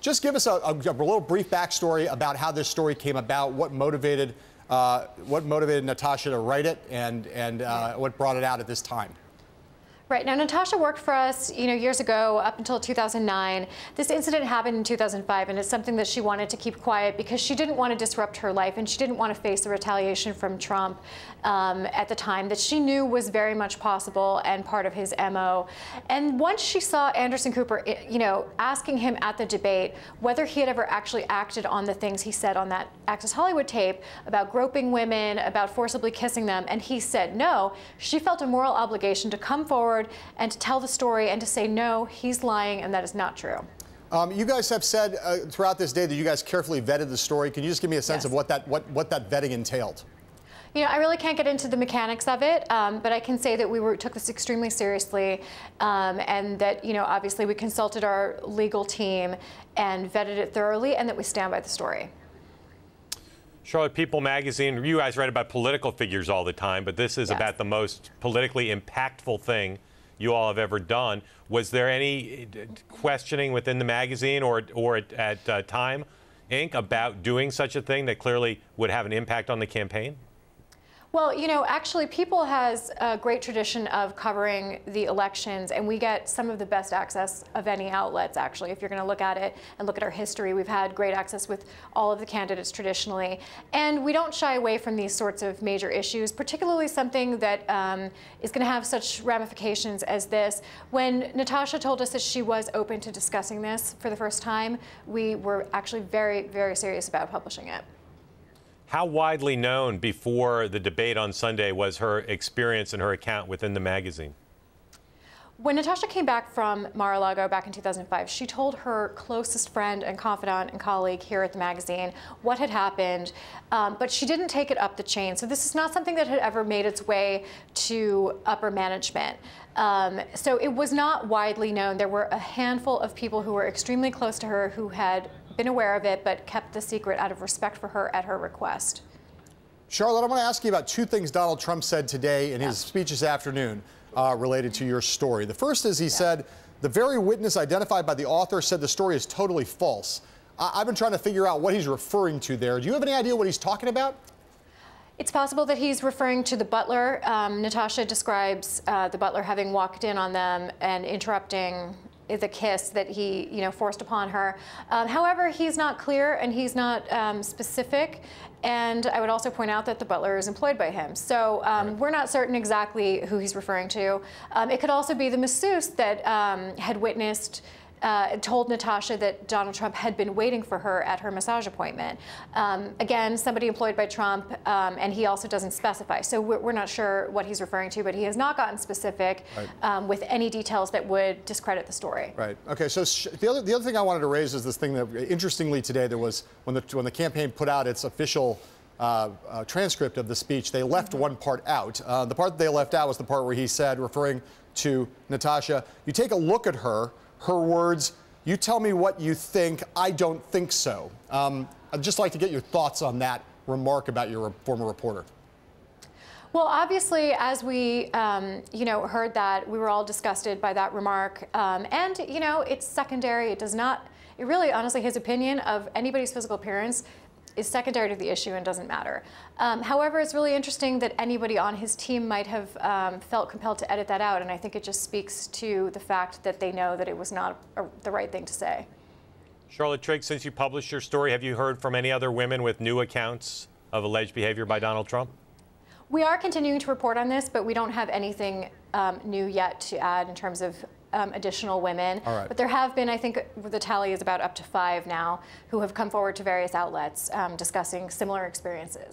just give us a little brief backstory about how this story came about, what motivated Natasha to write it, and what brought it out at this time. Right. Now, Natasha worked for us, years ago, up until 2009. This incident happened in 2005, and it's something that she wanted to keep quiet because she didn't want to disrupt her life, and she didn't want to face the retaliation from Trump at the time that she knew was very much possible and part of his MO. And once she saw Anderson Cooper, asking him at the debate whether he had ever actually acted on the things he said on that Access Hollywood tape about groping women, about forcibly kissing them, and he said no, she felt a moral obligation to come forward and to tell the story and to say, no, he's lying and that is not true. You guys have said throughout this day that you guys carefully vetted the story. Can you just give me a sense of what that vetting entailed? I really can't get into the mechanics of it, but I can say that we took this extremely seriously, and that, obviously we consulted our legal team and vetted it thoroughly, and that we stand by the story. Charlotte, People magazine, you guys write about political figures all the time, but this is about the most politically impactful thing you all have ever done. Was there any questioning within the magazine or at Time Inc. about doing such a thing that clearly would have an impact on the campaign? Well, actually, People has a great tradition of covering the elections, and we get some of the best access of any outlets, actually. If you're going to look at it and look at our history, we've had great access with all of the candidates traditionally. And we don't shy away from these sorts of major issues, particularly something that is going to have such ramifications as this. When Natasha told us that she was open to discussing this for the first time, we were actually very, very serious about publishing it. How widely known before the debate on Sunday was her experience and her account within the magazine? When Natasha came back from Mar-a-Lago back in 2005, she told her closest friend and confidant and colleague here at the magazine what had happened, but she didn't take it up the chain. So this is not something that had ever made its way to upper management. So it was not widely known. There were a handful of people who were extremely close to her who had been aware of it, but kept the secret out of respect for her at her request. Charlotte, I want to ask you about two things Donald Trump said today in his speech this afternoon related to your story. The first is he said, the very witness identified by the author said the story is totally false. I've been trying to figure out what he's referring to there. Do you have any idea what he's talking about? It's possible that he's referring to the butler. Natasha describes the butler having walked in on them and interrupting the kiss that he, forced upon her. However, he's not clear and he's not specific. And I would also point out that the butler is employed by him. So we're not certain exactly who he's referring to. It could also be the masseuse that had witnessed, told Natasha that Donald Trump had been waiting for her at her massage appointment. Again, somebody employed by Trump, and he also doesn't specify. So we're not sure what he's referring to, but he has not gotten specific with any details that would discredit the story. Right. Okay. So the other thing I wanted to raise is this thing that, interestingly, today there was when the campaign put out its official transcript of the speech, they left one part out. The part that they left out was the part where he said, referring to Natasha, "You take a look at her. Her words, you tell me what you think, I don't think so." I'd just like to get your thoughts on that remark about your former reporter. Well, obviously, as we, heard that, we were all disgusted by that remark. And, it's secondary. It really, honestly, his opinion of anybody's physical appearance is secondary to the issue and doesn't matter. However, it's really interesting that anybody on his team might have felt compelled to edit that out, and I think it just speaks to the fact that they know that it was not the right thing to say. Charlotte, Triggs, since you published your story, have you heard from any other women with new accounts of alleged behavior by Donald Trump? We are continuing to report on this, but we don't have anything new yet to add in terms of additional women. All right. But there have been, I think the tally is about up to 5 now, who have come forward to various outlets discussing similar experiences.